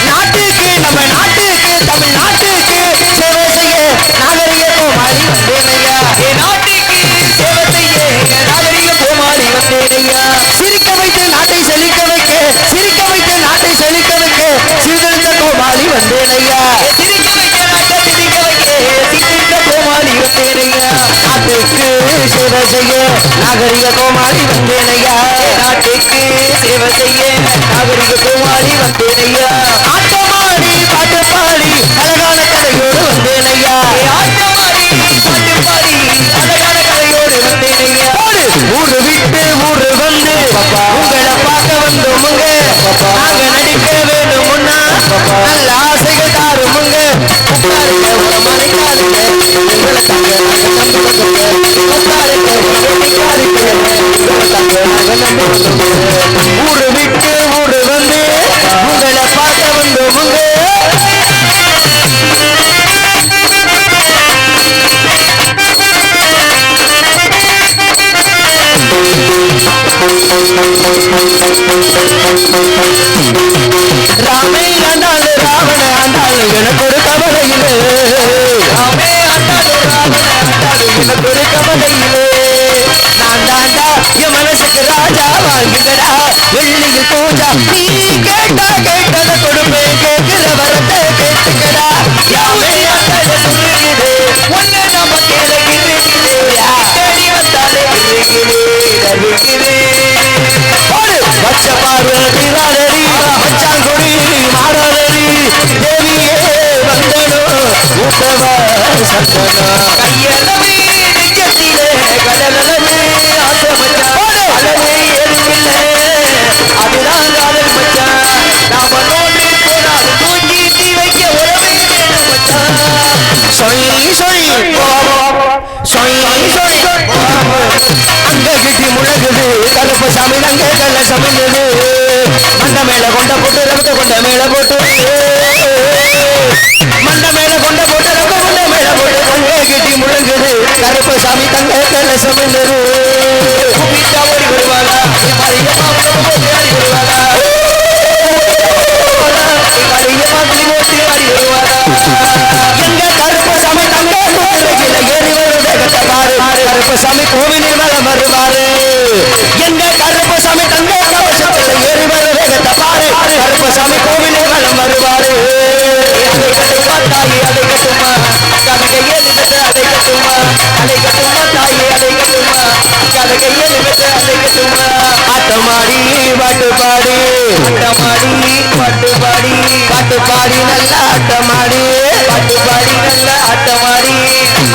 நாட்டுக்கு நம்ம நாட்டுக்கு தமிழ்நாட்டுக்கு சேவை செய்ய நாகரிக கோமாளி வந்தேனையா. நாட்டுக்கு சேவை செய்ய நாகரிக கோமாளி வந்தேனையா. சிரிக்க வைத்து நாட்டை செழிக்க வைக்க சிரிக்க வைத்து நாட்டை செழிக்க வைக்க சீர்திருத்த கோமாளி வந்தேனையா. சிரிக்க வைக்க நாட்டை சிரிக்க வைக்க சீர்திருத்த கோமாளி வந்தேனையா. நாட்டுக்கு சேவை செய்ய நாகரிக கோமாளி வந்தேனையா. நாட்டுக்கு சேவை செய்ய நாகரிக கோமாளி வந்தேனையா. ஆட்டமாடி பாட்டு பாடி அழகான கதையோடு வந்தேனையா. ஆட்டமாடி பாட்டு பாடி அழகான கதையோடு வந்தேனையா. ஊரு விட்டு ஊரு வந்து உங்களை பார்க்க வந்தோமுங்க. நாங்க நடிக்க வேணுமுன்னா நல்ல ஆசைகள் தாருமுங்க. ஊரு விட்டு ஊரு வந்து உங்களை பார்க்க வந்தோமுங்க. ராமே ஆண்டாள் ராவண ஆண்டாள் எனக்கு ஒரு கவலையிலே. ராமே ஆண்டாள் ராவண ஆண்டாள் எனக்கு ஒரு கவலையிலே. நான் தாண்டா என் மனசுக்கு ராஜா வாங்குங்கடா வெள்ளியில் பூஜா. நீ கேட்டா கேட்டதை கொடுப்பேன் கேட்கிற வரத்தை கேட்டுக்கடா. யாமே ஆண்டாள் சொல்லுகிறது ஒன்னு நம்ம கேளுகிறது. தேடி வந்தாலே பச்ச பார்வதி ராடரி மச்சாங்குடி மாடரி தேவியே வந்தனோ ஊட்டவ சந்தனா. கையளவே நெஞ்சத்திலே கடலவே ஆசமச்சா அழவே எதுவில்லை அதுதான் காதல் மச்சான். நாம நோண்டி போனால் தூக்கி தீ வைக்க உறவே வேணும் மச்சான். சொய் சொய் சொய் சொய் அங்க கிட்டி முழங்குது கருப்பு சாமி நங்க கல்ல சமைந்தது. மண்ட மேல கொண்ட போட்டு ரத்த கொண்ட மேல போட்டு மண்ட மேல கொண்ட போட்டு ரத்த கொண்ட மேல போட்டு அங்க கிட்டி முழங்குது கருப்பு சாமி தங்க கல்ல சமைந்தது. கூப்பிட்டா ஓடி வருவாளா மரியம்மா ஓடி வருவாளா எங்க கருப்பு சாமி தங்க ஏறி வருவதை பாரு. கருப்பு சாமி கோவிலில் வளம் வருவாரு. எங்க கருப்பு சாமி தங்க கவசத்தில் ஏறி வருவதை பாரு. கருப்பு சாமி கோவிலில் வளம் வருவாரு. அதை கட்டுமா தாயி அதை கட்டுமா கதையை எளிமைத்து அதை கட்டுமா. அதை கட்டுமா தாயி அதை கட்டுமா கதையை எளிமைத்து அதை கட்டுமா. ஆட்டமாடி பாட்டு பாடி ஆட்டமாடி பாட்டு பாடி பாட்டு பாடி நல்ல ஆட்டமாடி பாட்டு பாடி நல்ல ஆட்டமாடி.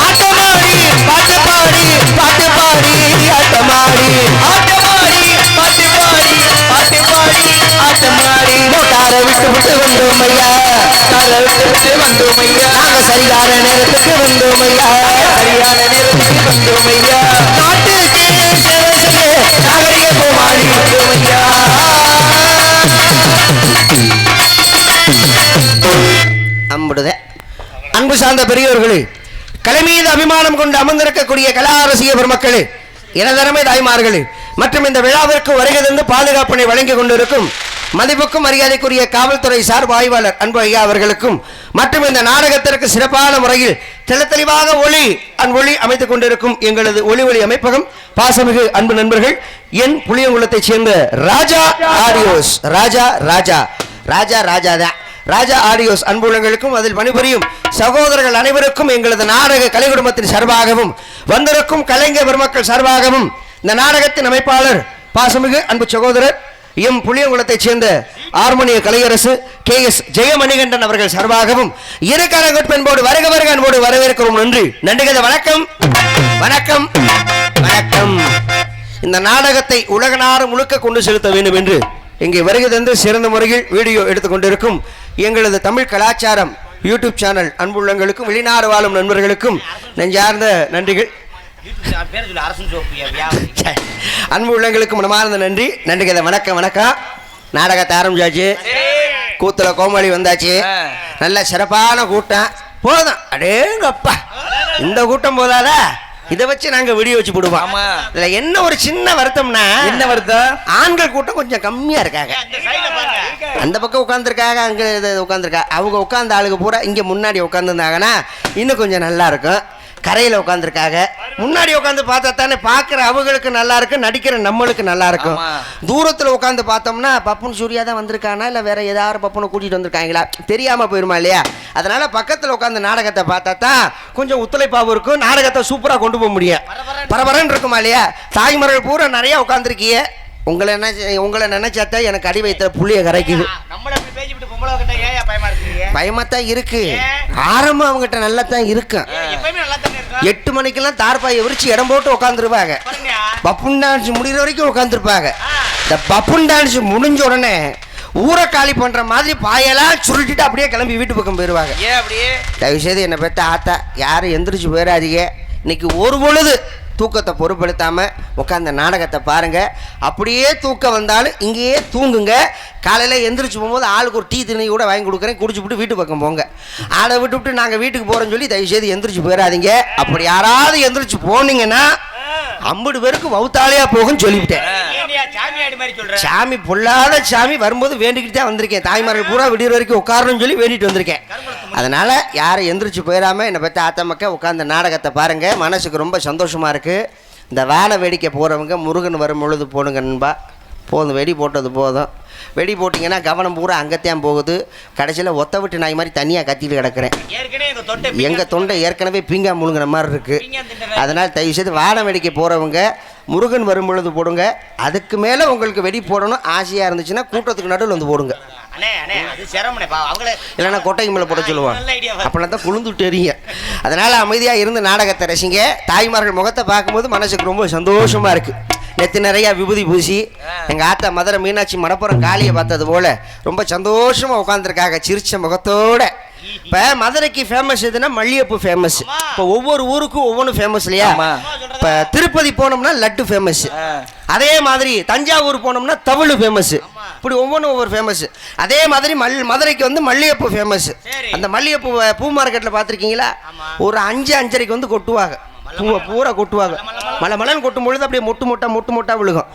ஆட்டமாடி பாட்டு பாடி பாட்டு பாடி ஆட்டமாடி ஆட்டமாடி பாட்டு பாடி பாட்டு பாடி ஆட்டமாடி. காரை விட்டு விட்டு வந்தோம் ஐயா காரை விட்டு விட்டு வந்தோம் ஐயா. நாங்க சரியான நேரத்துக்கு வந்தோம் ஐயா சரியான நேரத்துக்கு வந்தோம் ஐயா. நாட்டுக்கு சேவை செய்ய நாகரிக கோமாளி வந்தோம் ஐயா. அம்புடுதே. அன்பு சார்ந்த பெரியோர்களே, கலை மீது அபிமானம் கொண்டு அமர்ந்திருக்கக்கூடிய கலா ரசிக பெருமக்களே, எனதரமை தாய்மார்களே மற்றும் இந்த விழாவிற்கு வருகை தந்து பாதுகாப்பினை வழங்கிக் கொண்டிருக்கும் மதிப்புக்கும் மரியாதைக்குரிய காவல்துறை சார்பு ஆய்வாளர் அன்பு ஐயா அவர்களுக்கும் மற்றும் இந்த நாடகத்திற்கு சிறப்பான முறையில் தெளிவாக ஒளி அமைத்துக் கொண்டிருக்கும் எங்களது ஒளி அமைப்பகம் பாசமிகு அன்பு நண்பர்கள் என் புளியங்குளத்தைச் சேர்ந்த ராஜா ஆடியோஸ் ராஜா ஆடியோஸ் அன்புள்ளங்களுக்கும் அதில் பணிபுரியும் சகோதரர்கள் அனைவருக்கும் எங்களது நாடக கலை குடும்பத்தின் சார்பாகவும் வந்திருக்கும் கலைஞர் பெருமக்கள் சார்பாகவும் இந்த நாடகத்தின் அமைப்பாளர் பாசமிகு அன்பு சகோதரர் எம் புளியங்குளத்தைச் சேர்ந்த ஹார்மோனிய கலையரசு KS ஜெயமணிகண்டன் அவர்கள் சார்பாகவும் இரு கரங்கொட்பென்போடு வருக வருக அன்போடு வரவேற்கிறோம். நன்றி வணக்கம் வணக்கம் வணக்கம். இந்த நாடகத்தை உலக நாடு முழுக்க கொண்டு செலுத்த வேண்டும் என்று இங்கே வருகை தந்து சிறந்த முறையில் வீடியோ எடுத்துக்கொண்டிருக்கும் எங்களது தமிழ் கலாச்சாரம் யூடியூப் சேனல் அன்புள்ளங்களுக்கும் வெளிநாடு வாழும் நண்பர்களுக்கும் நெஞ்சார்ந்த நன்றிகள். அன்பு உள்ளங்களுக்கும் மனமார்ந்த நன்றி. வணக்கம் வணக்கம். நாடகத்தை ஆரம்பிச்சாச்சு. கூத்துல கோமாளி வந்தாச்சு. நல்ல சிறப்பான கூட்டம். போதும், அடேங்கப்பா, இந்த கூட்டம் போதாதா? இதை வச்சு நாங்க வீடியோ வச்சு போடுவோம். இதுல என்ன ஒரு சின்ன வருத்தம்னா, என்ன வருத்தம், ஆண்கள் கூட்டம் கொஞ்சம் கம்மியா இருக்காங்க. அந்த பக்கம் உட்காந்துருக்காங்க, அங்க உட்காந்துருக்கா. அவங்க உட்காந்த ஆளுங்க பூரா இங்க முன்னாடி உட்காந்துருந்தாங்கன்னா இன்னும் கொஞ்சம் நல்லா இருக்கும். கரையில உட்காந்துருக்காங்க. முன்னாடி உட்காந்து பார்த்தா தானே பாக்குற அவங்களுக்கு நல்லா இருக்கு, நடிக்கிற நம்மளுக்கு நல்லா இருக்கும். தூரத்துல உட்காந்து பார்த்தோம்னா பப்புன் சூர்யா தான் வந்திருக்கானா இல்ல வேற ஏதாவது பப்புனை கூட்டிட்டு வந்திருக்காங்களா தெரியாம போயிருமா இல்லையா? அதனால பக்கத்துல உட்காந்து நாடகத்தை பார்த்தா தான் கொஞ்சம் ஒத்துழைப்பாவும் இருக்கும், நாடகத்தை சூப்பரா கொண்டு போக முடியும். பரபரன்னு இருக்குமா இல்லையா? தாய்மார்கள் பூரா நிறைய உட்காந்துருக்கீங்க. உங்களை நினைச்சாத்தா எனக்கு அடி வைத்த புள்ளிய கரைக்குது. பயமாத்தான் இருக்கு. ஆரம்பம் அவங்ககிட்ட நல்லா தான் இருக்கு. 8 மணிக்கெல்லாம் தார்பாயை விரிச்சு இடம் போட்டு உட்காந்துருப்பாங்க. பப்புன் டான்ஸ் முடிகிற வரைக்கும் உட்காந்துருப்பாங்க. இந்த பப்புன் டான்ஸ் முடிஞ்ச உடனே ஊரை காலி பண்ற மாதிரி பாயெல்லாம் சுருட்டிட்டு அப்படியே கிளம்பி வீட்டு பக்கம் போயிருவாங்க. தயவு செய்து என்னை பெற்ற ஆத்தா யாரும் எந்திரிச்சு போயிடாதீங்க. இன்னைக்கு ஒரு பொழுது தூக்கத்தை பொருட்படுத்தாம உட்காந்த நாடகத்தை பாருங்க. அப்படியே தூக்கம் வந்தாலும் இங்கேயே தூங்குங்க. காலையில் எந்திரிச்சு போகும்போது ஆளுக்கு ஒரு டீ திணை கூட வாங்கி கொடுக்குறேன், குடிச்சு விட்டு வீட்டு பக்கம் போங்க. ஆளை விட்டு நாங்கள் வீட்டுக்கு போகிறோன்னு சொல்லி தயவு செய்து எந்திரிச்சு போயிடாதீங்க. அப்படி யாராவது எந்திரிச்சு போனீங்கன்னா 50 பேருக்கு வவுத்தாலையா போகும்னு சொல்லிவிட்டேன். சாமி பொல்லாத சாமி வரும்போது வேண்டிக்கிட்டு தான் வந்திருக்கேன். தாய்மார்கள் பூரா விடிய வரைக்கும் உட்காரணும்னு சொல்லி வேண்டிட்டு வந்திருக்கேன். அதனால யாரும் எந்திரிச்சு போயிடாம என்னை பற்றி ஆத்தமக்க உட்காந்து நாடகத்தை பாருங்க. மனசுக்கு ரொம்ப சந்தோஷமா இருக்கு. இந்த வான வேடிக்கை போறவங்க முருகன் வரும் பொழுது போடுங்க நண்பா. போதும், வெடி போட்டது போதும். வெடி போட்டிங்கன்னா கவனம் பூரா அங்கத்தையும் போகுது. கடைசியில் ஒத்த விட்டு நாய் மாதிரி தனியாக கத்திட்டு கிடக்கிறேன். எங்கள் தொண்டை ஏற்கனவே பீங்கா முழுங்கின மாதிரி இருக்குது. அதனால் தயவு செய்து வான வேடிக்கை போகிறவங்க முருகன் வரும் பொழுது போடுங்க. அதுக்கு மேலே உங்களுக்கு வெடி போடணும் ஆசையாக இருந்துச்சுன்னா கூட்டத்துக்கு நடுவில் வந்து போடுங்க. இல்லைன்னா கொட்டைக்கு மேலே போட சொல்லுவான். அப்படின்னா தான் குழுந்துட்டு எறிங்க. அதனால் அமைதியாக இருந்து நாடகத்தை ரசிங்க. தாய்மார்கள் முகத்தை பார்க்கும்போது மனசுக்கு ரொம்ப சந்தோஷமாக இருக்குது. நெத்து நிறையா விபூதி பூசி எங்கள் ஆத்தா மதுரை மீனாட்சி மடப்புறம் காளியை பார்த்தது போல் ரொம்ப சந்தோஷமாக உட்காந்துருக்காங்க சிரிச்ச முகத்தோட. இப்போ மதுரைக்கு ஃபேமஸ் எதுனா மல்லிகைப்பூ ஃபேமஸ். இப்போ ஒவ்வொரு ஊருக்கும் ஒவ்வொன்றும் ஃபேமஸ் இல்லையா? இப்போ திருப்பதி போனோம்னா லட்டு ஃபேமஸ். அதே மாதிரி தஞ்சாவூர் போனோம்னா தவிழ் ஃபேமஸ். இப்படி ஒவ்வொன்றும் ஒவ்வொரு ஃபேமஸ். அதே மாதிரி மதுரைக்கு வந்து மல்லிகைப்பூ ஃபேமஸ். அந்த மல்லிகைப்பூ பூ மார்க்கெட்டில் பார்த்துருக்கீங்களா? ஒரு 5-5:30 வந்து கொட்டுவாங்க. பூவை பூரா கொட்டுவாங்க. மலன்னு கொட்டும் பொழுது அப்படியே மொட்டு மொட்டா விழுகும்.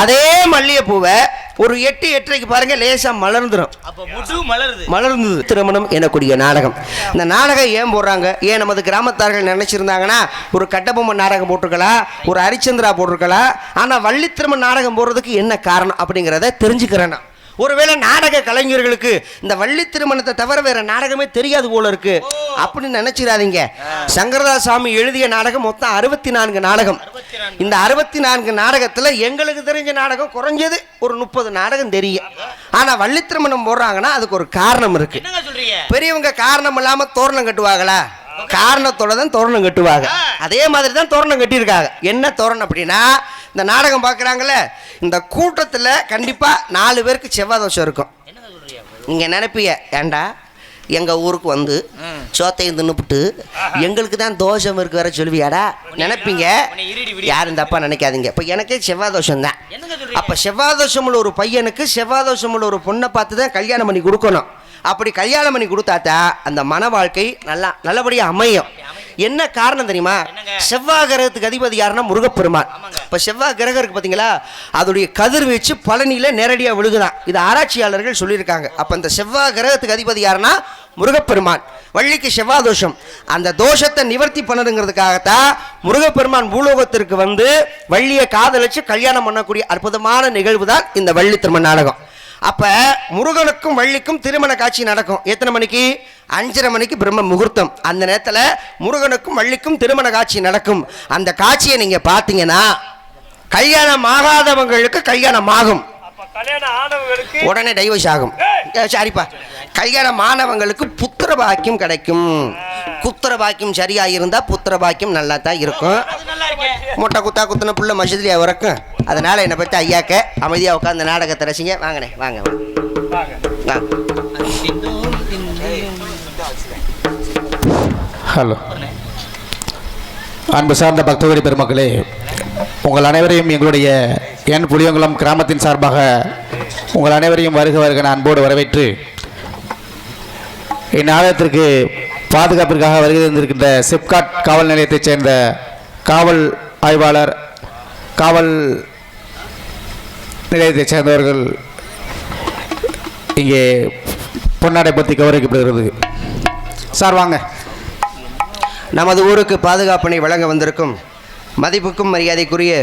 அதே மல்லிகைப்பூவை ஒரு 8-8:30 பாருங்க லேசா மலர்ந்துடும். மலர்ந்தது திருமணம் எனக்கூடிய நாடகம். இந்த நாடகம் ஏன் போடுறாங்க? ஏன் நமது கிராமத்தார்கள் நினைச்சிருந்தாங்கன்னா ஒரு கட்டபொம்மன் நாடகம் போட்டிருக்கலாம், ஒரு ஹரிச்சந்திரா போட்டிருக்கலாம். ஆனா வள்ளி திருமணம் நாடகம் போடுறதுக்கு என்ன காரணம் அப்படிங்கிறத தெரிஞ்சுக்கிறேன். ஒருவேளை நாடக கலைஞர்களுக்கு இந்த வள்ளி திருமணத்தை தவிர வேற நாடகமே தெரியாது போல இருக்கு அப்படின்னு நினைச்சிடாதீங்க. சங்கரதாஸ் சாமி எழுதிய நாடகம் மொத்தம் 64 நாடகம். இந்த 64 நாடகத்துல எங்களுக்கு தெரிஞ்ச நாடகம் குறைஞ்சது ஒரு 30 நாடகம் தெரியும். ஆனா வள்ளி திருமணம் போடுறாங்கன்னா அதுக்கு ஒரு காரணம் இருக்கு. பெரியவங்க காரணம் இல்லாம தோரணம் கட்டுவாங்களா? காரணத்தோட தான் தோரணம் கட்டுவாங்க. அதே மாதிரி தான் தோரணம் கட்டியிருக்காங்க. என்ன தோரணம் அப்படின்னா, இந்த நாடகம் பார்க்குறாங்கல்ல, இந்த கூட்டத்தில் கண்டிப்பாக 4 பேருக்கு செவ்வாய் தோஷம் இருக்கும். நீங்கள் நினைப்பீங்க, ஏண்டா எங்கள் ஊருக்கு வந்து சோத்தையும் தின்னுபிட்டு எங்களுக்கு தான் தோஷம் இருக்கு வேற சொல்லுவியாடா நினைப்பீங்க. யாரும் தப்பா நினைக்காதீங்க. இப்போ எனக்கே செவ்வாய் தோஷம் தான். அப்போ செவ்வாய் தோஷம் உள்ள ஒரு பையனுக்கு செவ்வாய் தோஷம் உள்ள ஒரு பொண்ணை பார்த்து தான் கல்யாணம் பண்ணி கொடுக்கணும். அப்படி கல்யாணம் பண்ணி கொடுத்தாத்தா அந்த மன வாழ்க்கை நல்லபடியாக அமையும். என்ன காரணம் தெரியுமா? செவ்வாய் கிரகத்துக்கு அதிபதி யாருன்னா முருகப்பெருமான். இப்போ செவ்வாய் கிரகம் இருக்கு பார்த்தீங்களா, அதோடைய கதிர்வீச்சு பழனியில நேரடியாக விழுகுதான். இது ஆராய்ச்சியாளர்கள் சொல்லியிருக்காங்க. அப்போ இந்த செவ்வாய் கிரகத்துக்கு அதிபதி யாருன்னா முருகப்பெருமான். வள்ளிக்கு செவ்வாய் தோஷம். அந்த தோஷத்தை நிவர்த்தி பண்ணணுங்கிறதுக்காகத்தான் முருகப்பெருமான் பூலோகத்திற்கு வந்து வள்ளியை காதலிச்சு கல்யாணம் பண்ணக்கூடிய அற்புதமான நிகழ்வு தான் இந்த வள்ளி திருமண நாடகம். அப்ப முருகனுக்கும் வள்ளிக்கும் திருமண காட்சி நடக்கும். எத்தனை மணிக்கு? 5:30 மணிக்கு பிரம்ம முகூர்த்தம். அந்த நேரத்தில் முருகனுக்கும் வள்ளிக்கும் திருமண காட்சி நடக்கும். அந்த காட்சியை நீங்க பாத்தீங்கன்னா கல்யாணம் ஆகாதவங்களுக்கு கல்யாணம் ஆகும், உடனே டைவர்ஸ் ஆகும். சாரிப்பா, கல்யாணம் ஆனவங்களுக்கு புத்திர பாக்கியம் கிடைக்கும். புத்திர பாக்கியம் சரியா இருந்தா புத்திர பாக்கியம் நல்லா தான் இருக்கும். மொட்டை குத்துன புள்ள மசதிலியா வரைக்கும். அதனால என்னை பற்றி ஐயாக்க அமைதியாக உட்காந்து நாடகத்தை ரசிங்க. வாங்கண்ணே, வாங்க வாங்க. ஹலோ, அன்பு சார்ந்த பக்தகோடி பெருமக்களே, உங்கள் அனைவரையும் எங்களுடைய புளியங்குளம் கிராமத்தின் சார்பாக உங்கள் அனைவரையும் வருக வருக அன்போடு வரவேற்று இந்நாடகத்திற்கு பாதுகாப்பிற்காக வருகை தந்திருக்கின்ற சிப்காட் காவல் நிலையத்தைச் சேர்ந்த காவல் ஆய்வாளர், காவல் நிலையத்தைச் சேர்ந்தவர்கள் இங்கே பொன்னாடை பற்றி கௌரவிக்கப்படுகிறது. சார் வாங்க. நமது ஊருக்கு பாதுகாப்பினை வழங்க வந்திருக்கும் மதிப்புக்கும் மரியாதைக்குரிய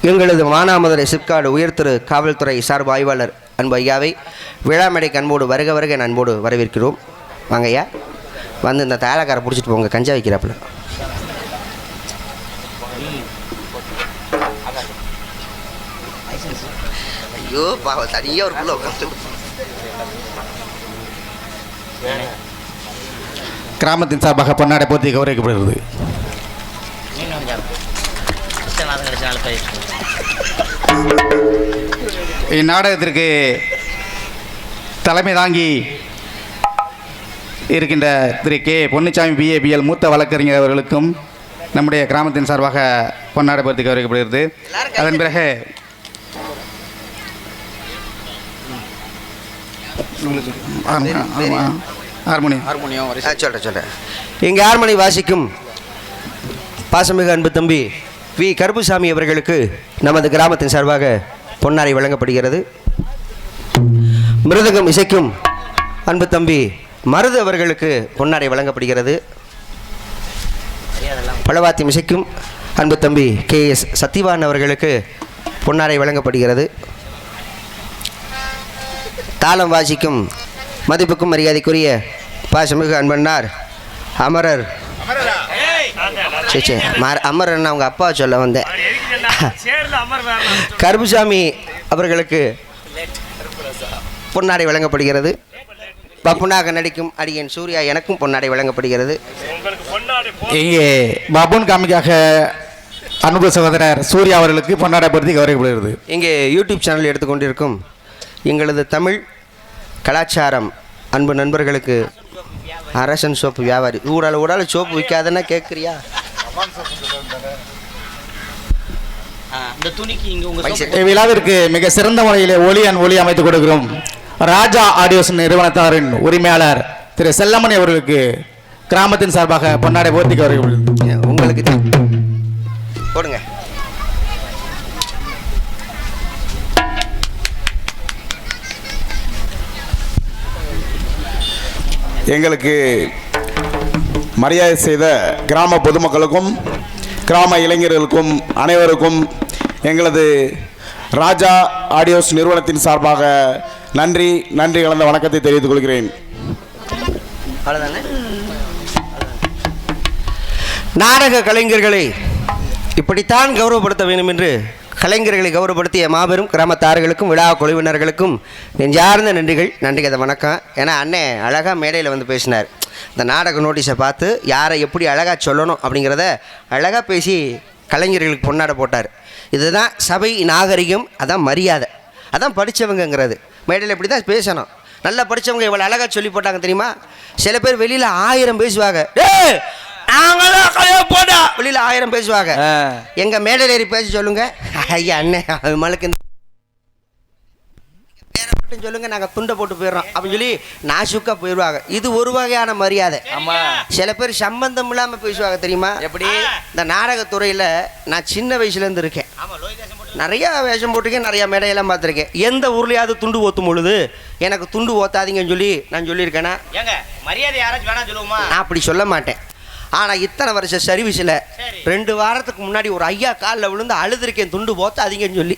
எங்களது மானாமதுரை சிப்காடு உயர்திரு காவல்துறை சார்பு ஆய்வாளர் அன்பு ஐயாவை விழாமேடைக்கு அன்போடு வருக வருக அன்போடு வரவேற்கிறோம். வாங்க ஐயா, வந்து இந்த தாயக்காரை பிடிச்சிட்டு போங்க, கஞ்சா வைக்கிறாப்புல. ஐயோ பாவ தனியாக ஒரு புள்ள உட்காந்து. கிராமத்தின் சார்பாக பொன்னாடை போற்றி கௌரவிக்கப்படுகிறது. இந்நாடகத்திற்கு தலைமை தாங்கி இருக்கின்ற திரு கே பொன்னுச்சாமி பிஏபிஎல் மூத்த வழக்கறிஞர் அவர்களுக்கும் நம்முடைய கிராமத்தின் சார்பாக பொன்னாடை போற்றி கௌரவிக்கப்படுகிறது. அதன் பிறகு சொல்கிறேன். இங்கே ஹார்மோனி வாசிக்கும் பாசமிகு அன்பு தம்பி வி கருப்புசாமி அவர்களுக்கு நமது கிராமத்தின் சார்பாக பொன்னாடை வழங்கப்படுகிறது. மிருதங்கம் இசைக்கும் அன்பு தம்பி மருது அவர்களுக்கு பொன்னாடை வழங்கப்படுகிறது. பழவாத்தியம் இசைக்கும் அன்பு தம்பி KS சத்திவான் அவர்களுக்கு பொன்னாடை வழங்கப்படுகிறது. தாளம் வாசிக்கும் மதிப்புக்கும் மரியாதைக்குரிய பாசமிகு அன்பன்னார் அமரர் அமரன் அவங்க அப்பா சொல்ல வந்தேன் கருப்புசாமி அவர்களுக்கு பொன்னாடை வழங்கப்படுகிறது. பப்புனாக நடிக்கும் அடியன் சூர்யா எனக்கும் பொன்னாடை வழங்கப்படுகிறது. இங்கே பப்புன் காமிக்காக அன்பு சகோதரர் சூர்யா அவர்களுக்கு பொன்னாடை பற்றி கௌரவிக்கப்படுகிறது. இங்கே யூடியூப் சேனல் எடுத்துக்கொண்டிருக்கும் எங்களது தமிழ் கலாச்சாரம் அன்பு நண்பர்களுக்கு அரசன் சோப்பு வியாபாரி ஊடால சோப்பு விற்காதன்னா கேட்குறியா? விழாவிற்கு மிக சிறந்த முறையிலே ஒளி அமைத்துக் கொடுக்கிறோம் ராஜா ஆடியோஸ் நிறுவனத்தாரின் உரிமையாளர் திரு செல்லமணி அவர்களுக்கு கிராமத்தின் சார்பாக பொன்னாடை போர்த்தி கௌரவிக்கப்படுகிறது. உங்களுக்கு போடுங்க. எங்களுக்கு மரியாதை செய்த கிராம பொதுமக்களுக்கும் கிராம இளைஞர்களுக்கும் அனைவருக்கும் எங்களது ராஜா ஆடியோஸ் நிறுவனத்தின் சார்பாக நன்றி கலந்த வணக்கத்தை தெரிவித்துக் கொள்கிறேன். நாடக கலைஞர்களை இப்படித்தான் கௌரவப்படுத்த வேண்டும் என்று கலைஞர்களை கௌரவப்படுத்திய மாபெரும் கிராமத்தார்களுக்கும் விழா குழுவினர்களுக்கும் நெஞ்சார்ந்த நன்றி கதை வணக்கம். ஏன்னா அண்ணே அழகாக மேடையில் வந்து பேசினார். இந்த நாடக நோட்டீஸை பார்த்து யாரை எப்படி அழகாக சொல்லணும் அப்படிங்கிறத அழகாக பேசி கலைஞர்களுக்கு பொன்னாடை போட்டார். இதுதான் சபை நாகரிகம், அதான் மரியாதை, அதான் படித்தவங்கிறது. மேடையில் இப்படி தான் பேசணும். நல்லா படித்தவங்க இவ்வளோ அழகாக சொல்லி போட்டாங்க தெரியுமா? சில பேர் வெளியில் 1000 பேசுவாங்க, போட்டா வெளியில் 1000 பேசுவாங்க. எங்க மேடையில் ஏறி பேச சொல்லுங்க, ஐயா அண்ணே அது மலைக்கு மட்டும் சொல்லுங்க, நாங்க துண்டை போட்டு போயிடுறோம் அப்படின்னு சொல்லி நாசுக்கா போயிடுவாங்க. இது ஒரு வகையான மரியாதை. சில பேர் சம்பந்தம் இல்லாம பேசுவாங்க தெரியுமா? எப்படி? இந்த நாடகத்துறையில நான் சின்ன வயசுல இருந்து இருக்கேன், நிறைய வேஷம் போட்டிருக்கேன், நிறைய மேடையெல்லாம் பார்த்துருக்கேன். எந்த ஊர்லயாவது துண்டு ஓத்தும் பொழுது எனக்கு துண்டு ஓத்தாதீங்கன்னு சொல்லி நான் சொல்லியிருக்கேன்னா மரியாதை யாராச்சும் வேணா சொல்லுவோமா? நான் அப்படி சொல்ல மாட்டேன். ஆனால் இத்தனை வருஷ சர்வீஸில் 2 வாரத்துக்கு முன்னாடி ஒரு ஐயா காலில் விழுந்து அழுதுருக்கேன், துண்டு போத்தாதீங்கன்னு சொல்லி.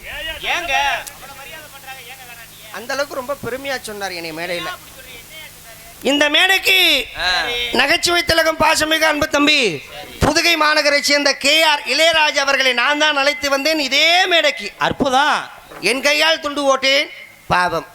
அந்த அளவுக்கு ரொம்ப பெருமையாக சொன்னார் என்னை மேடையில். இந்த மேடைக்கு நகைச்சுவை திலகம் பாசமிகு அன்பு தம்பி புதுகை மாநகரை சேர்ந்த KR இளையராஜா அவர்களை நான் தான் அழைத்து வந்தேன் இதே மேடைக்கு. அற்புதம். என் கையால் துண்டு ஓட்டேன், பாவம்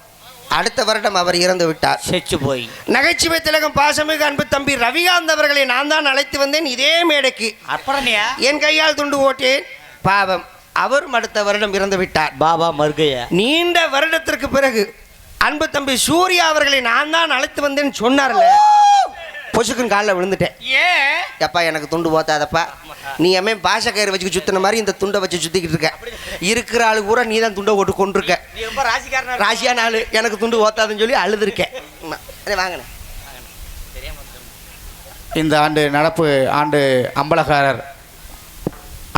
அடுத்த வருடம் அவர் இறந்து விட்டார், செச்சு போய். நகைச்சுவை திலகம் பாசமிகு அன்பு தம்பி ரவிகாந்த் அவர்களை நான் தான் அழைத்து வந்தேன் இதே மேடைக்கு. அப்புறமையா என் கையால் துண்டு ஓட்டேன், பாவம் அவரும் அடுத்த வருடம் இறந்து விட்டார். பாபா மர்கையா. நீண்ட வருடத்திற்கு பிறகு அன்பு தம்பி சூர்யா அவர்களை நான் தான் அழைத்து வந்தேன்னு சொன்னார்ல, பொசுக்குன்னு காலில் விழுந்துட்டேன். எப்பா எனக்கு துண்டு போத்தாதப்பா, நீ எம்மே பாச கயிறு வச்சு சுத்தின மாதிரி இந்த துண்டை வச்சு சுத்திக்கிட்டு இருக்க. இருக்கிற ஆளு கூட நீ தான் துண்டை ஓட்டு கொண்டிருக்க, ராசியான ஆளு. எனக்கு துண்டு ஓத்தாதுன்னு சொல்லி அழுதுருக்கேன். வாங்கினேன் இந்த ஆண்டு நடப்பு ஆண்டு அம்பலகாரர்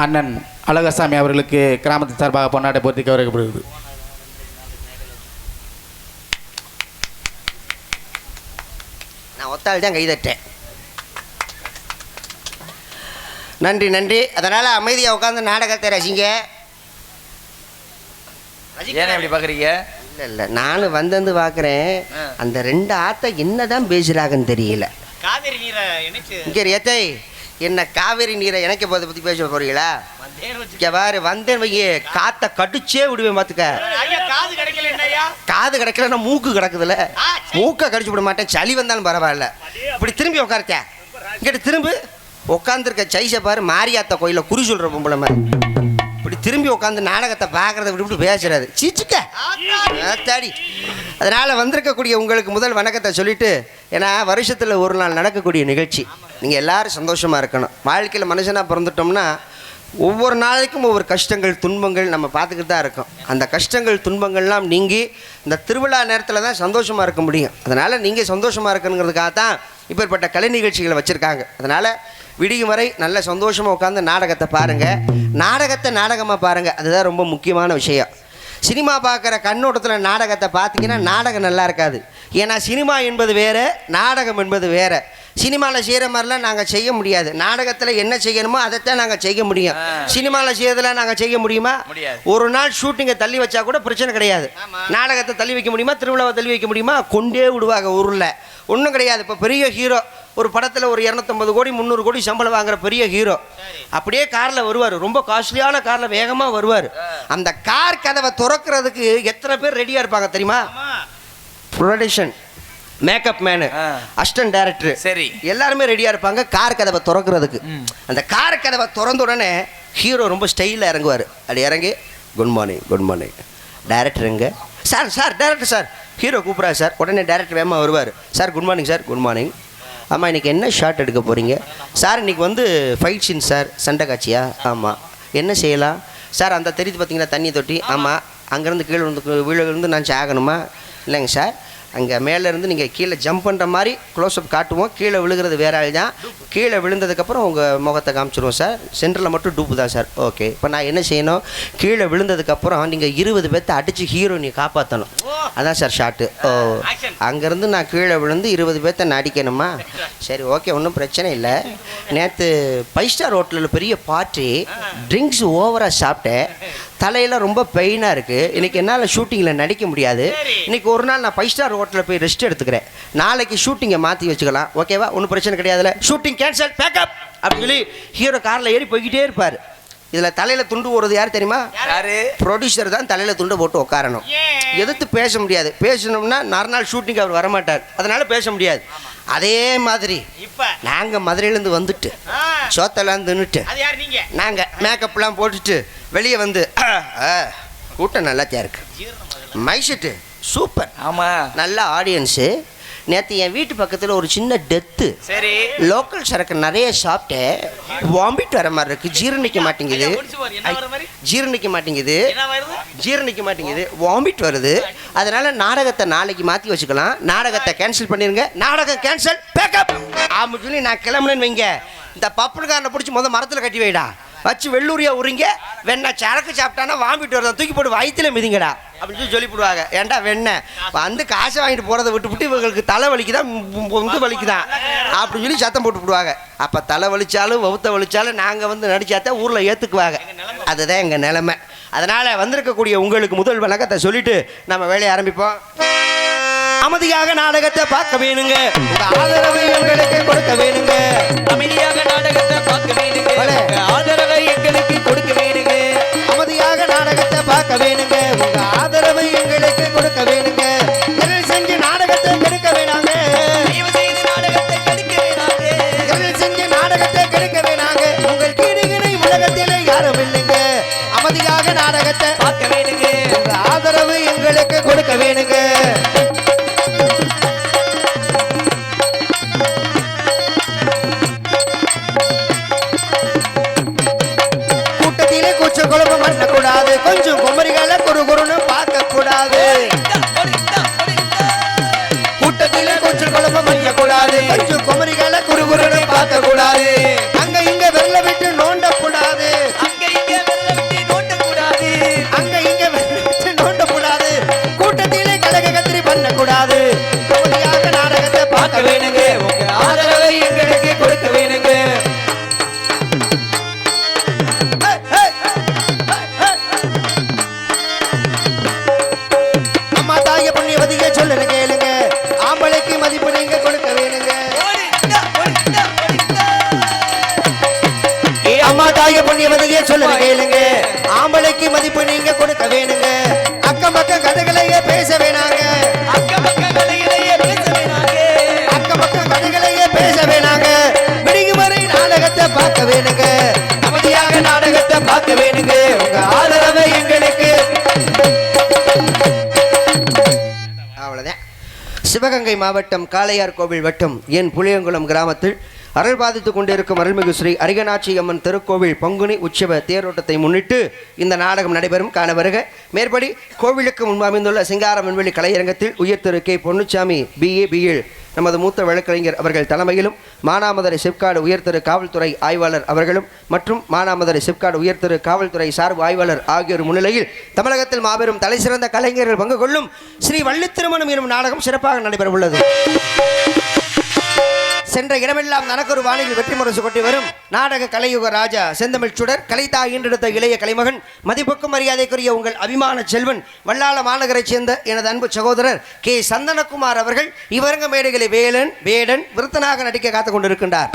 அண்ணன் அழகசாமி அவர்களுக்கு கிராமத்தின் சார்பாக பொன்னாடை போர்த்தி கௌரவிக்கப்படுகிறது. நான் ஒத்தாள் தான் கைதட்டேன். நன்றி நன்றி. அதனால் அமைதியாக உட்காந்து நாடகத்தை ரசிங்க. ஏன்னா இப்படி பார்க்குறீங்க? இல்லை இல்லை, நானும் வந்து பார்க்குறேன். அந்த ரெண்டு ஆத்தை என்ன தான் பேசுகிறாங்கன்னு தெரியல. காவிரி நீரை இணைச்சு இங்கே ஏத்தை என்ன காவிரி நீரை இணைக்க போதை பற்றி பேச போறீங்களா? இங்கே பாரு, வந்தேன் வையே காற்றை கடிச்சே விடுவேன் பார்த்துக்க. காது கிடைக்கல என்னையா? காது கிடைக்கலன்னா மூக்கு கிடக்குதுல்ல, மூக்கை கடிச்சு விட மாட்டேன். சளி வந்தாலும் பரவாயில்ல. இப்படி திரும்பி உட்காரத்தேன். இங்கிட்ட திரும்பி உட்காந்துருக்க சைஸை பாரு, மாரியாத்த கோயிலில் குறி சொல்கிற பொம்பளை மாதிரி. இப்படி திரும்பி உட்காந்து நாடகத்தை பார்க்குறத விட்டு விட்டு பேசுறாது. சீச்சுக்க தாடி. அதனால் வந்திருக்கக்கூடிய உங்களுக்கு முதல் வணக்கத்தை சொல்லிவிட்டு, ஏன்னா வருஷத்தில் ஒரு நாள் நடக்கக்கூடிய நிகழ்ச்சி. நீங்கள் எல்லோரும் சந்தோஷமாக இருக்கணும். வாழ்க்கையில் மனுஷனாக பிறந்துட்டோம்னா ஒவ்வொரு நாளைக்கும் ஒவ்வொரு கஷ்டங்கள் துன்பங்கள் நம்ம பார்த்துக்கிட்டு தான் இருக்கோம். அந்த கஷ்டங்கள் துன்பங்கள்லாம் நீங்கி இந்த திருவிழா நேரத்தில் தான் சந்தோஷமாக இருக்க முடியும். அதனால் நீங்கள் சந்தோஷமாக இருக்கணுங்கிறதுக்காக தான் இப்பேற்பட்ட கலை நிகழ்ச்சிகளை வச்சுருக்காங்க. அதனால் விடியும் வரை நல்ல சந்தோஷமாக உட்காந்து நாடகத்தை பாருங்கள். நாடகத்தை நாடகமாக பாருங்கள், அதுதான் ரொம்ப முக்கியமான விஷயம். சினிமா பார்க்குற கண்ணோட்டத்தில் நாடகத்தை பார்த்தீங்கன்னா நாடகம் நல்லா இருக்காது. ஏன்னா சினிமா என்பது வேறு, நாடகம் என்பது வேறு. சினிமாவில் செய்கிற மாதிரிலாம் நாங்கள் செய்ய முடியாது. நாடகத்தில் என்ன செய்யணுமோ அதைத்தான் நாங்கள் செய்ய முடியும். சினிமாவில் செய்யறதுலாம் நாங்கள் செய்ய முடியுமா? ஒரு நாள் ஷூட்டிங்கை தள்ளி வச்சா கூட பிரச்சனை கிடையாது. நாடகத்தை தள்ளி வைக்க முடியுமா? திருவிழாவை தள்ளி வைக்க முடியுமா? கொண்டே விடுவாங்க ஊரில். ஒன்றும் கிடையாது. இப்போ பெரிய ஹீரோ ஒரு படத்தில் ஒரு 250 கோடி 300 கோடி சம்பளம் வாங்குற பெரிய ஹீரோ அப்படியே காரில் வருவார். ரொம்ப காஸ்ட்லியான காரில் வேகமாக வருவார். அந்த கார் கதவை திறக்கிறதுக்கு எத்தனை பேர் ரெடியாக இருப்பாங்க தெரியுமா? Production, makeup menu, assistant director, சரி, எல்லாருமே ரெடியாக இருப்பாங்க கார் கதவை திறக்கிறதுக்கு. அந்த கார் கதவை திறந்த உடனே ஹீரோ ரொம்ப ஸ்டைலில் இறங்குவார். அப்படி இறங்கி குட் மார்னிங் குட் மார்னிங் டைரக்டருங்க sir, sir director sir, hero கூப்பிட்றாரு சார். உடனே டைரக்டர் வேகமாக வருவார். Sir good morning sir, good morning. ஆமாம், இன்றைக்கி என்ன ஷாட் எடுக்க போகிறீங்க சார்? இன்றைக்கி வந்து ஃபைட் சீன் சார். சண்டை காட்சியா? ஆமாம். என்ன செய்யலாம் சார்? அந்த தெரியுது பார்த்தீங்களா தண்ணி தொட்டி? ஆமாம். அங்கேருந்து கீழே விழுந்து நான் சாகணுமா? இல்லைங்க சார், அங்கே மேலேருந்து நீங்கள் கீழே ஜம்ப் பண்ணுற மாதிரி க்ளோஸ்அப் காட்டுவோம். கீழே விழுகிறது வேற ஆள் தான். கீழே விழுந்ததுக்கப்புறம் உங்கள் முகத்தை காமிச்சிருவோம் சார். சென்டரில் மட்டும் டூப்பு தான் சார். ஓகே. இப்போ நான் என்ன செய்யணும்? கீழே விழுந்ததுக்கப்புறம் நீங்கள் 20 பேர்த்த அடித்து ஹீரோயினை காப்பாற்றணும். அதான் சார் ஷாட்டு. ஓ, அங்கேருந்து நான் கீழே விழுந்து 20 பேர்த்த நான் அடிக்கணுமா? சரி, ஓகே, ஒன்றும் பிரச்சனை இல்லை. நேற்று 5 ஸ்டார் ஹோட்டலில் பெரிய பார்ட்டி, ட்ரிங்க்ஸ் ஓவராக சாப்பிட்டேன். தலையெல்லாம் ரொம்ப பெயினாக இருக்குது. இன்றைக்கி என்னால் ஷூட்டிங்கில் நடிக்க முடியாது. இன்றைக்கி ஒரு நாள் நான் 5 ஸ்டார் ஹோட்டலில் போய் ரெஸ்ட் எடுத்துக்கிறேன். நாளைக்கு ஷூட்டிங்கை மாற்றி வச்சுக்கலாம். ஓகேவா? ஒன்றும் பிரச்சனை கிடையாதுல்ல. ஷூட்டிங் கேன்சல், பேக்கப் அப்படின்னு சொல்லி ஹீரோ காரில் ஏறி போய்கிட்டே இருப்பார். இதில் தலையில் துண்டு போடுறது யார் தெரியுமா? யாரு? ப்ரொடியூசர் தான் தலையில் துண்டை போட்டு உட்காரணும். எதிர்த்து பேச முடியாது. பேசணும்னா மறுநாள் ஷூட்டிங் அவர் வரமாட்டார். அதனால் பேச முடியாது. அதே மாதிரி இப்போ நாங்கள் மதுரையிலேருந்து வந்துட்டு சோத்தெல்லாம் தின்னுட்டு நாங்கள் மேக்கப்லாம் போட்டுட்டு வெளியே வந்து கூட்டம் நல்லா இருக்கு. மைசெட்டு சூப்பர். ஆமாம், நல்ல ஆடியன்ஸு. நேற்று என் வீட்டு பக்கத்தில் ஒரு சின்ன டெத்து. சரி, லோக்கல் சரக்கு நிறைய சாப்பிட்டேன். வாமிட் வர மாதிரி இருக்குது. ஜீரணிக்க மாட்டேங்குது, வாமிட் வருது. அதனால் நாடகத்தை நாளைக்கு மாற்றி வச்சுக்கலாம். நாடகத்தை கேன்சல் பண்ணிடுங்க. நாடகம் கேன்சல், பேக்கப் அப்படின்னு சொல்லி நான் கிளம்புனேன்னு வைங்க. இந்த பப்புனுக்காரனை பிடிச்சி மரத்தில் கட்டி வைடா, வச்சு வெள்ளூரியா உரிங்க. வெண்ணெய் சரக்கு சாப்பிட்டானா வாமிட்டு வரதான், தூக்கி போட்டு வயிற்றுல மிதிங்கடா அப்படின்னு சொல்லி சொல்லிவிடுவாங்க. ஏன்டா வெண்ணெய் வந்து காசை வாங்கிட்டு போகிறத விட்டு இவங்களுக்கு தலை வலிக்குதான், வலிக்குதான் அப்படின்னு சொல்லி சத்தம் போட்டு விடுவாங்க. அப்போ தலை வலிச்சாலும் வவுத்த வலிச்சாலும் நாங்கள் வந்து நடிச்சாத்தான் ஊரில் ஏற்றுக்குவாங்க. அதுதான் எங்கள் நிலைமை. அதனால் வந்திருக்கக்கூடிய உங்களுக்கு முதல் வணக்கத்தை சொல்லிட்டு நம்ம வேலையை ஆரம்பிப்போம். அமைதியாக நாடகத்தை பார்க்க வேணுங்க, ஆதரவை எங்களுக்கு கொடுக்க வேணுங்க. அமைதியாக நாடகத்தை பார்க்க வேணுங்க, ஆதரவை எங்களுக்கு கொடுக்க வேணுங்க. அமைதியாக நாடகத்தை பார்க்க வேணுங்க, உங்க ஆதரவை எங்களுக்கு கொடுக்க வேணுங்க. எதில் செஞ்சு நாடகத்தை கெடுக்க வேணாங்க, நாடகத்தை கெடுக்க வேணாங்க, எதில் செஞ்சு நாடகத்தை கெடுக்க வேணாங்க. உங்கள் கீடுகளை உலகத்திலே யாரும் இல்லைங்க. அமைதியாக நாடகத்தை பார்க்க வேணுங்க, உங்க ஆதரவு எங்களுக்கு கொடுக்க வேணுங்க. குழப்பம் பண்ணக்கூடாது, கொஞ்சம் குமரிகளை குறுகுறுன்னு பார்க்க கூடாது. கூட்டத்திலே கொஞ்சம் குழப்பம் பண்ணக்கூடாது, கொஞ்சம் குமரிகளை குறுகுறுன்னு வேண்டியவதையே சொல்ல கேளுங்க ஆம்பளைக்கு மதிப்பு நீங்க கொடுக்க வேணுங்க அக்கம் பக்கம் கதைகளையே பேச வேணாங்க அக்கம் பக்கம் கதைகளையே பேச வேணாங்க அக்கம் பக்கம் கதைகளையே பேச வேணாங்க விடிகுமறை நாடகத்தை பார்க்க வேணுங்க அமைதியாக நாடகத்தை பார்க்க வேணுங்க உங்க ஆதரவை எங்களுக்கு அவ்வளவுதான். சிவகங்கை மாவட்டம் காளையார் கோவில் வட்டம் என் புளியங்குளம் கிராமத்தில் அருள் பாதித்துக் கொண்டிருக்கும் அருள்மிகு ஸ்ரீ அரிகனாட்சி அம்மன் திருக்கோவில் பங்குனி உற்சவ தேரோட்டத்தை முன்னிட்டு இந்த நாடகம் நடைபெறும் காண வருக. மேற்படி கோவிலுக்கு முன்பு அமைந்துள்ள சிங்கார விண்வெளி கலையரங்கத்தில் உயர் திரு கே பொன்னுச்சாமி பிஏபியில் நமது மூத்த வழக்கறிஞர் அவர்கள் தலைமையிலும் மானாமதுரை சிப்காடு உயர்திரு காவல்துறை ஆய்வாளர் அவர்களும் மற்றும் மானாமதுரை சிப்காடு உயர்திரு காவல்துறை சார்பு ஆய்வாளர் ஆகியோர் முன்னிலையில் தமிழகத்தில் மாபெரும் தலைசிறந்த கலைஞர்கள் பங்கு கொள்ளும் ஸ்ரீ வள்ளித்திருமணம் எனும் நாடகம் சிறப்பாக நடைபெற உள்ளது. சென்ற இடமெல்லாம் தனக்கொரு வானில் வெற்றி முரசு கொட்டி வரும் நாடக கலையுக ராஜா செந்தமிழ் சுடர் கலைத்தா ஈன்றெடுத்த இளைய கலைமகன் மதிப்புக்கும் மரியாதைக்குரிய உங்கள் அபிமான செல்வன் வல்லாள மாநகரைச் சேர்ந்த எனது அன்பு சகோதரர் கே சந்தனகுமார் அவர்கள் இவரங்க மேடைகளை வேலன் வேடன் விருத்தனாக நடிக்க காத்துக் கொண்டிருக்கின்றார்.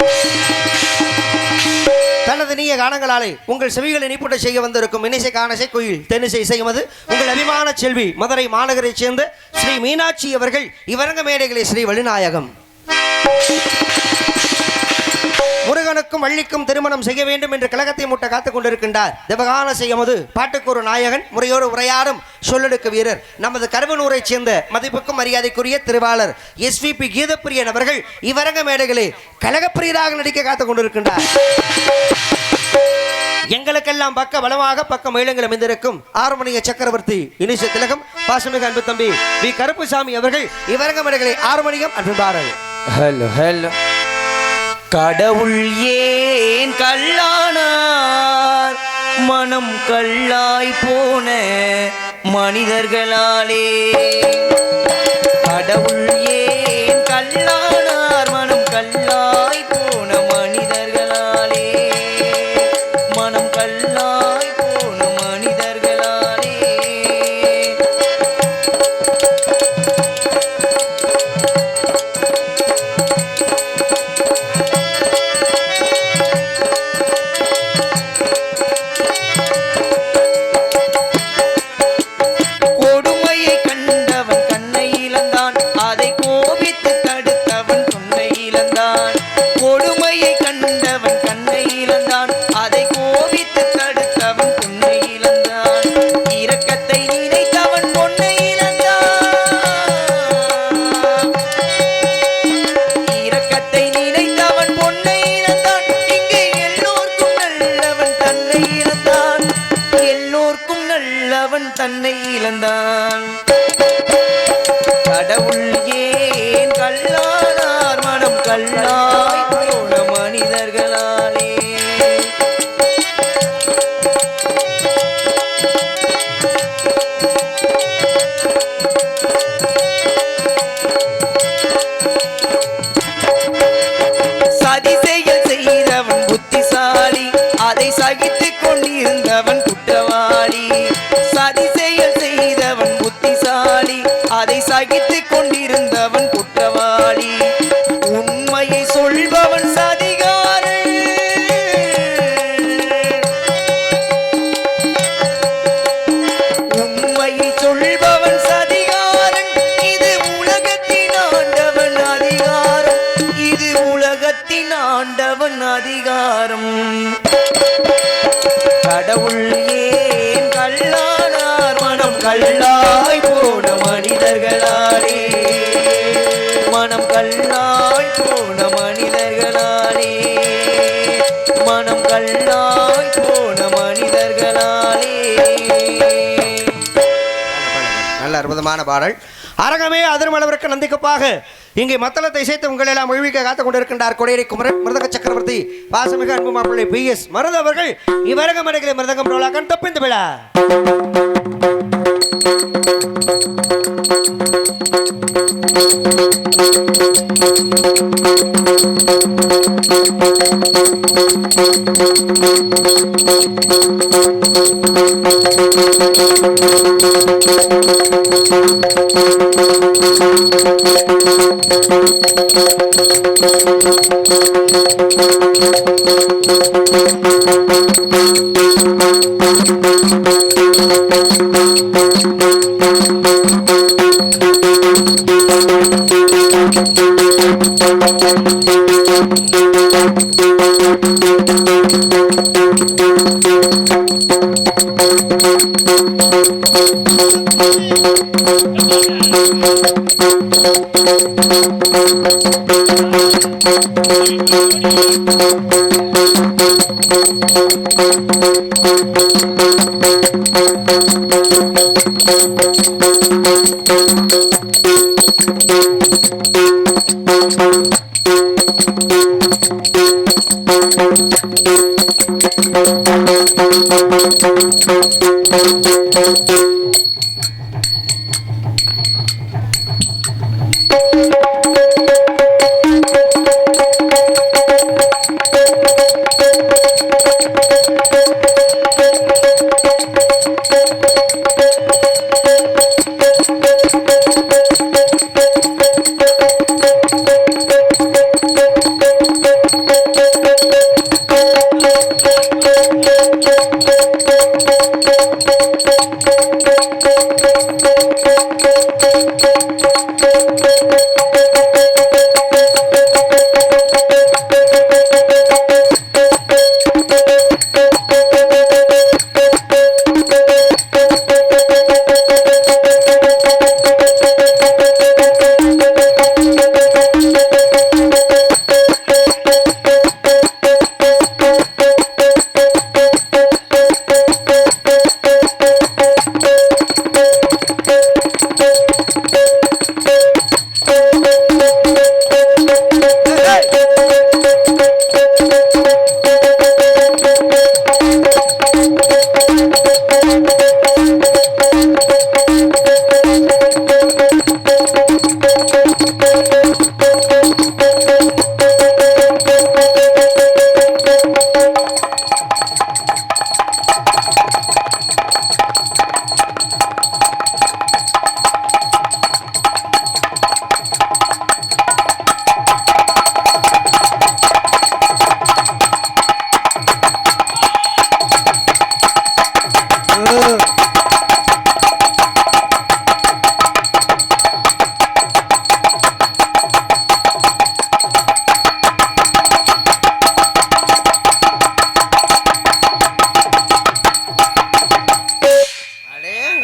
தனது நீய கானங்களாலே உங்கள் செவிகளை நீப்புட்ட செய்ய வந்திருக்கும் இனிசை காணசை குயில் தென்னிசை செய்வது உங்கள் அபிமான செல்வி மதுரை மாநகரைச் சேர்ந்த ஸ்ரீ மீனாட்சி அவர்கள் இவரங்க மேடைகளை ஸ்ரீ வள்ளிநாயகம். முருகனுக்கும் வள்ளிக்கும் திருமணம் செய்ய வேண்டும் என்று கழகத்தை முட்ட காத்துக் கொண்டிருக்கின்றார். தேவகான செய்யமது பாட்டுக்கு ஒரு நாயகன் முறையோடு உரையாடும் சொல்லெடுக்க வீரர் நமது கருவனூரை சேர்ந்த மதிப்புக்கும் மரியாதைக்குரிய திருவாளர் SVP கீதப்பிரியன் அவர்கள் இவரங்க மேடைகளே கழகப்பிரியராக நடிக்க காத்துக் கொண்டிருக்கின்றார். எங்களுக்கெல்லாம் பக்க பலமாக பக்க மயிலங்கள் அமைந்திருக்கும் ஆறுமணிய சக்கரவர்த்தி இனிச திலகம் பாசமிகு அன்பு தம்பி வி கருப்புசாமி அவர்கள் இவரங்க மேடைகளை ஆறுமணியம் அன்பார்கள். ஹலோ ஹலோ கடவுள் ஏன் கல்லானார் மனம் கல்லாய் போன மனிதர்களாலே கடவுள் ஏன் கல்லானார் மனம் கல்லாய் போன மனிதர்களாலே மனம் கல்லாய் போன மனிதர்களாலே தன்னை இழந்தான் கடவுள் ஏன் கல்லானார் மனம் கல்லாய் போன மனிதர்களாலே சதி செயல் செய்தவன் புத்திசாலி அதை சகித்துக் கொண்டிருந்தவன் குற்றவாளி சதி செயல் செய்தவன் புத்திசாலி அதை சகித்துக் கொண்டிருந்தவன் குற்றவாளி உண்மையை சொல்பவன் சதிகாரன் உண்மையை சொல்பவன் சதிகாரன் இது உலகத்தின் ஆண்டவன் அதிகாரம் இது உலகத்தின் ஆண்டவன் அதிகாரம் கடவுள் ஏன் கல்லானார் மனம் கல்லாய் போன மனிதர்களாலே மனம் கல்லாய் போன மனிதர்களாலே மனம் கல்லாய் போன மனிதர்களாலே. நல்ல அற்புதமான பாடல். அரங்கமே அதிர்மளவிற்கு நந்திக்கப்பாக இங்கே மத்தளத்தை இசைத்து உங்கள் எல்லாம் ஒழிவிக்க காத்துக் கொண்டிருக்கின்றார் கொடையரை குமரன் மிருதக சக்கரவர்த்தி பாசமிகு அன்பு மாப்பிள்ளை PS மருது அவர்கள் இவரக மடைகளை மிருதகம் ரோலாக்கன் தப்பிந்து விழா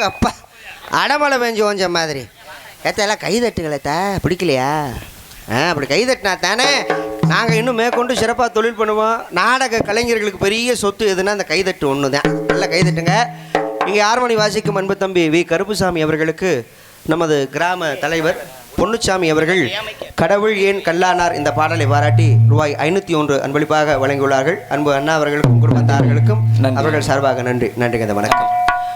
அப்பா அடமலை பெஞ்சு ஓஞ்ச மாதிரி எல்லாம் கை தட்டுங்களேத்தா பிடிக்கலையா? அப்படி கை தட்டினா தானே நாங்கள் இன்னும் மேற்கொண்டு சிறப்பாக தொழில் பண்ணுவோம். நாடக கலைஞர்களுக்கு பெரிய சொத்து எதுனா அந்த கைதட்டு ஒன்று தான். நல்லா கைதட்டுங்க. இங்கே ஆறுமணி வாசிக்கும் அன்பு தம்பி வி கருப்புசாமி அவர்களுக்கு நமது கிராம தலைவர் பொன்னுச்சாமி அவர்கள் கடவுள் ஏன் கல்லானார் இந்த பாடலை பாராட்டி ரூபாய் 501 அன்பளிப்பாக வழங்கியுள்ளார்கள். அன்பு அண்ணா அவர்களுக்கும் குடும்பத்தார்களுக்கும் அவர்கள் சார்பாக நன்றி. நன்றிங்க. இந்த வணக்கம்.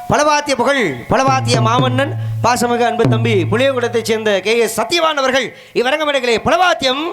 பலவாத்திய புகழ் பலவாத்திய மாமன்னன் பாசமிகு அன்பு தம்பி புளியகுடத்தைச் சேர்ந்த KS சத்யவான் அவர்கள் இவ்வரங்கமடைகளே பலவாத்தியம்.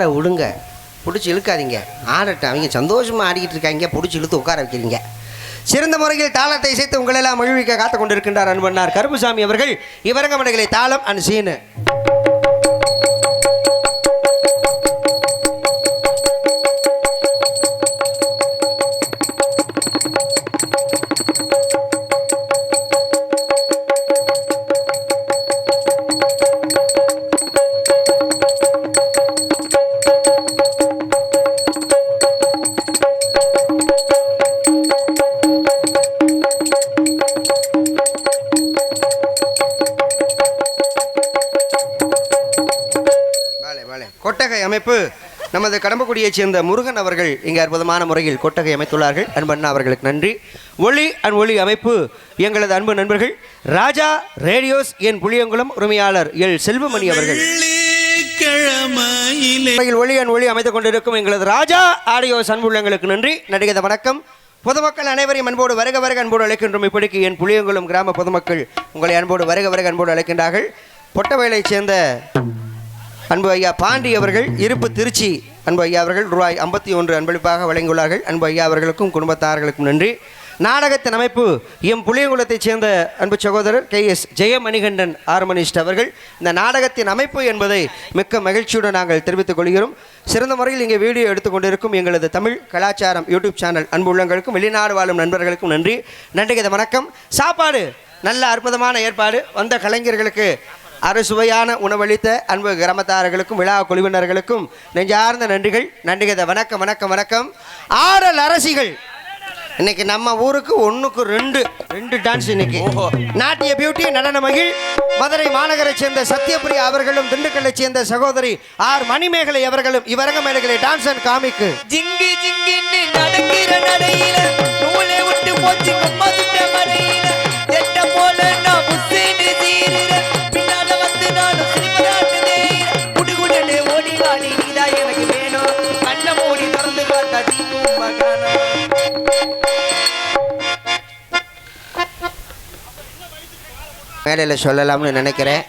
ஆட விடுங்க, பிடிச்சி இழுக்காதீங்க, ஆடட்டும். அவங்க சந்தோஷமாக ஆடிக்கிட்டு இருக்காங்க, பிடிச்சி இழுத்து உட்கார வைக்கிறீங்க. சிறந்த முறையில் தாளத்தை இசைத்து உங்களெல்லாம் மகிழ்விக்க காத்து கொண்டிருக்கின்றார் அன்பண்ணார் கருப்புசாமி அவர்கள். இவரங்க மடைகளை தாளம் அண்ட் சீனு. கொட்டகை அமைப்பு நமது கடம்பக்குடியைச் சேர்ந்த முருகன் அவர்கள் இங்கே அற்புதமான முறையில் கொட்டகை அமைத்துள்ளார்கள். அன்பண்ணா அவர்களுக்கு நன்றி. ஒளி அண்ட் ஒளி அமைப்பு எங்களது அன்பு நண்பர்கள் ராஜா ரேடியோஸ் என் புளியங்குளம் உரிமையாளர் எல் செல்வமணி அவர்கள். ஒளி அண்ட் ஒளி அமைத்துக் கொண்டிருக்கும் எங்களது ராஜா ஆடியோஸ் அன்புள்ளங்களுக்கு நன்றி. நடிகத வணக்கம். பொதுமக்கள் அனைவரையும் அன்போடு வருக வருக அன்போடு அழைக்கின்றோம். இப்படிக்கு என் புளியங்குளம் கிராம பொதுமக்கள் உங்களை அன்போடு வருக வருக அன்போடு அழைக்கின்றார்கள். பொட்டவயலைச் சேர்ந்த அன்பு ஐயா பாண்டி அவர்கள் இருப்பு திருச்சி அன்பு ஐயா அவர்கள் ரூபாய் 51 அன்பளிப்பாக வழங்கியுள்ளார்கள். அன்பு ஐயா அவர்களுக்கும் குடும்பத்தார்களுக்கும் நன்றி. நாடகத்தின் அமைப்பு எம் புளியங்குளத்தைச் சேர்ந்த அன்பு சகோதரர் KS ஜெயமணிகண்டன் ஆர்மனிஸ்ட் அவர்கள். இந்த நாடகத்தின் அமைப்பு என்பதை மிக்க மகிழ்ச்சியுடன் நாங்கள் தெரிவித்துக் கொள்கிறோம். சிறந்த முறையில் இங்கே வீடியோ எடுத்துக்கொண்டிருக்கும் எங்களது தமிழ் கலாச்சாரம் யூடியூப் சேனல் அன்பு உள்ளங்களுக்கும் வெளிநாடு வாழும் நண்பர்களுக்கும் நன்றி. நன்றிக்கு வணக்கம். சாப்பாடு நல்ல அற்புதமான ஏற்பாடு. வந்த கலைஞர்களுக்கு அறுசுவையான உணவளித்த அன்பு கிராமத்தார்களுக்கும் விழா குழுவினர்களுக்கும் நெஞ்சார்ந்த நன்றிகள். நன்றிகத வணக்கம் வணக்கம் வணக்கம். ஆடல் அரசிகள் இன்னைக்கு நம்ம ஊருக்கு 1க்கு 2 டான்ஸ். இன்னைக்கு நாட்டிய பியூட்டி நடன மகிழ் மதுரை மாநகரை சேர்ந்த சத்யபிரியா அவர்களும் திண்டுக்கல்லை சேர்ந்த சகோதரி ஆர் மணிமேகலை அவர்களும் இவரங்க மேலைகளை டான்ஸ் அண்ட் காமிக்கு ஜிங்கி ஜிங்கின்னு நடக்கிற நடையில நூலை விட்டு போச்சு கும்மாதிட்ட மடையில எட்ட போல நான் முஸ்ஸேன்னு தீருறேன். பின்னால வந்து நானும் சிரிப்பதாட்டு தேயிறேன். குடுகுடனே ஓடி வாடி நீதான் எனக்கு வேணும். கண்ணை மூடி திறந்து பார்த்தா தீக்கும் மகானா. மேடையில் சொல்லலாம்னு நினைக்கிறேன்.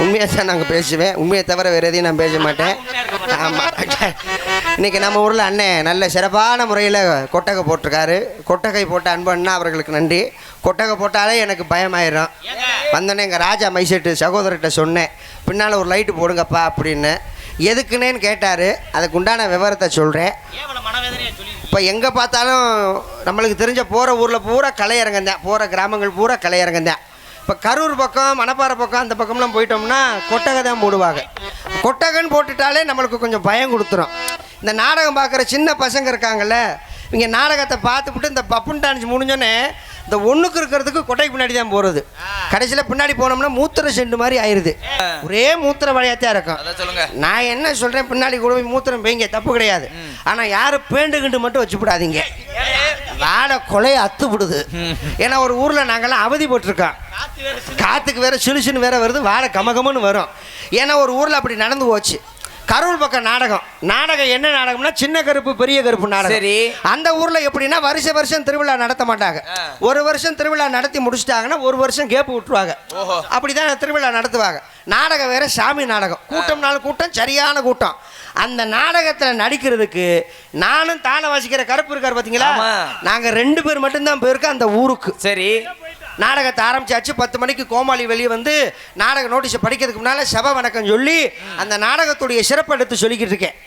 உண்மையாக தான் நாங்கள் பேசுவேன். உண்மையை தவிர வேறு எதையும் நான் பேச மாட்டேன். ஆமாம், இன்றைக்கி நம்ம ஊரில் அண்ணன் நல்ல சிறப்பான முறையில் கொட்டகை போட்டிருக்காரு. கொட்டகை போட்ட அன்பு அண்ணா அவர்களுக்கு நன்றி. கொட்டகை போட்டாலே எனக்கு பயமாயிடும். வந்தோடனே எங்கள் ராஜா மைசெட்டு சகோதரர்கிட்ட சொன்னேன், பின்னால் ஒரு லைட்டு போடுங்கப்பா அப்படின்னு. எதுக்குன்னேன்னு கேட்டார். அதுக்கு உண்டான விவரத்தை சொல்கிறேன். இப்போ எங்கே பார்த்தாலும் நம்மளுக்கு தெரிஞ்ச போகிற ஊரில் பூரா கலையரங்கம் தான், போகிற கிராமங்கள் பூரா கலையரங்கம் தான். இப்போ கரூர் பக்கம் மணப்பாறை பக்கம் அந்த பக்கம்லாம் போயிட்டோம்னா கொட்டகை தான் போடுவாங்க. கொட்டகைன்னு போட்டுட்டாலே நம்மளுக்கு கொஞ்சம் பயம் கொடுத்துரும். இந்த நாடகம் பார்க்குற சின்ன பசங்க இருக்காங்கல்ல, இவங்க நாடகத்தை பார்த்துக்கிட்டு இந்த பப்புன் டான்ஸ் முடிஞ்சோன்னே இந்த ஒன்றுக்கு இருக்கிறதுக்கு கொட்டைக்கு பின்னாடி தான் போகிறது. கடைசியில் பின்னாடி போனோம்னா மூத்திர செண்டு மாதிரி ஆயிடுது. ஒரே மூத்திர வழியாத்தான் இருக்கும். நான் என்ன சொல்கிறேன், பின்னாடி கூட போய் மூத்திரம் பெய்ங்க, தப்பு கிடையாது. ஆனால் யாரும் பேண்டுகிண்டு மட்டும் வச்சுப்படாதீங்க. வாடை கொலையை அத்து விடுது. ஏன்னா ஒரு ஊரில் நாங்கள்லாம் அவதிப்பட்டிருக்கோம். காற்றுக்கு வேற சிலுசுன்னு வேற வருது, வாடை கமகமன்னு வரும். ஏன்னா ஒரு ஊரில் அப்படி நடந்து போச்சு. கரூர் பக்கம் நாடகம் என்ன நாடகம்னா சின்ன கருப்பு பெரிய கருப்பு நாடகம். சரி, அந்த ஊர்ல எப்படின்னா வருஷம் திருவிழா நடத்த மாட்டாங்க. ஒரு வருஷம் திருவிழா நடத்தி முடிச்சிட்டாங்கன்னா ஒரு வருஷம் கேப் விட்டுருவாங்க. அப்படிதான் திருவிழா நடத்துவாங்க. நாடகம் வேற சாமி நாடகம். கூட்டம்னாலும் கூட்டம், சரியான கூட்டம். அந்த நாடகத்தில் நடிக்கிறதுக்கு நானும் தாள வாசிக்கிற கருப்பு இருக்கார் பார்த்தீங்களா, நாங்கள் 2 பேர் மட்டும்தான் போயிருக்கோம் அந்த ஊருக்கு. சரி, நாடகத்தை ஆரம்பிச்சாச்சு. 10 மணிக்கு கோமாளி வெளியே வந்து நாடக நோட்டீஸை படிக்கிறதுக்கு முன்னால் சபை வணக்கம் சொல்லி அந்த நாடகத்துடைய சிறப்பு எடுத்து சொல்லிக்கிட்டு இருக்கேன்.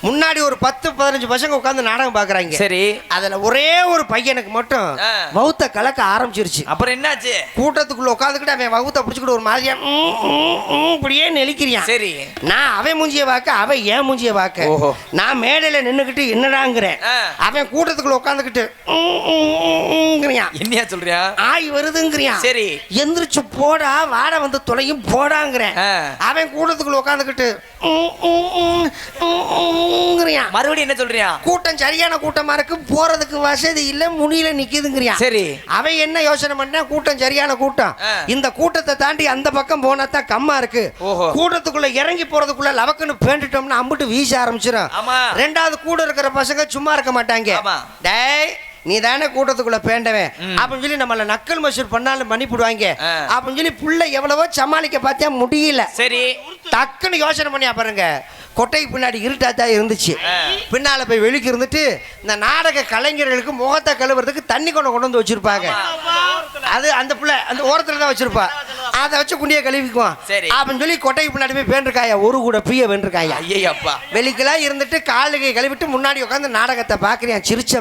முன்னாடி ஒரு 10-15 பசங்க உட்காந்து நாடகம் பாக்குறாங்க. சரி, அதுல ஒரே ஒரு பையனுக்கு மட்டும் வவுத்த கலக்க ஆரம்பிச்சிருச்சு. அப்புறம் என்னாச்சு, கூட்டத்துக்குள்ள உட்காந்துக்கிட்டு அவன் வவுத்த பிடிச்சிக்கிட்டு ஒரு மாதிரியா இப்படியே நெளிக்கிறியான். சரி, நான் அவன் மூஞ்சிய வாக்க, அவன் ஏன் மூஞ்சிய வாக்க. நான் மேடையில நின்னுக்கிட்டு என்னடாங்கிறேன், அவன் கூட்டத்துக்குள்ள உட்காந்துக்கிட்டு என்னையா சொல்றியா, ஆய் வருதுங்கிறியான். சரி, எந்திரிச்சு போடா, வாட வந்து தொலையும் போடாங்கிறேன். அவன் கூட்டத்துக்குள்ள உட்காந்துக்கிட்டு மறுபடியும் என்ன சொல்றியா, கூட்டம் சரியான கூட்டமா இருக்கு, போறதுக்கு வசதி இல்ல, முனியில நிக்குதுங்கிறியா. சரி, அவன் என்ன யோசனை பண்ண, கூட்டம் சரியான கூட்டம், இந்த கூட்டத்தை தாண்டி அந்த பக்கம் போனா தான் கம்மா இருக்கு, கூட்டத்துக்குள்ள இறங்கி போறதுக்குள்ள லவக்குன்னு பேண்டுட்டோம்னா அம்பிட்டு வீச ஆரம்பிச்சிடும். 2வது கூட இருக்கிற பசங்க சும்மா இருக்க மாட்டாங்க. டேய், நீ தானே கூட்டத்துக்குள்ள பேண்டவன் அப்படின்னு சொல்லி நம்மள நக்கல் மசூர் பண்ணாலும் பண்ணிவிடுவாங்க அப்படின்னு சொல்லி புள்ள எவ்வளவோ சமாளிக்க பார்த்தா முடியல. சரி, டக்குன்னு யோசனை பண்ணியா பாருங்க, கொட்டைக்கு பின்னாடி இருட்டாத்தான் இருந்துச்சு. பின்னால் போய் வெளிக்கு இருந்துட்டு இந்த நாடக கலைஞர்களுக்கு முகத்தை கழுவுறதுக்கு தண்ணி கொண்டு வந்து வச்சுருப்பாங்க. அது அந்த பிள்ளை அந்த ஓரத்தில் தான் வச்சுருப்பா. அதை வச்சு குண்டியை கழுவிக்குவான். அப்படின்னு சொல்லி கொட்டைக்கு பின்னாடி போய் வேண்டிருக்காயா, ஒரு கூட பிய வேண்டிருக்காயா. ஐயப்பா வெளிக்கெல்லாம் இருந்துட்டு காலுகை கழுவிட்டு முன்னாடி உட்காந்து நாடகத்தை பார்க்குறேன். சிரிச்ச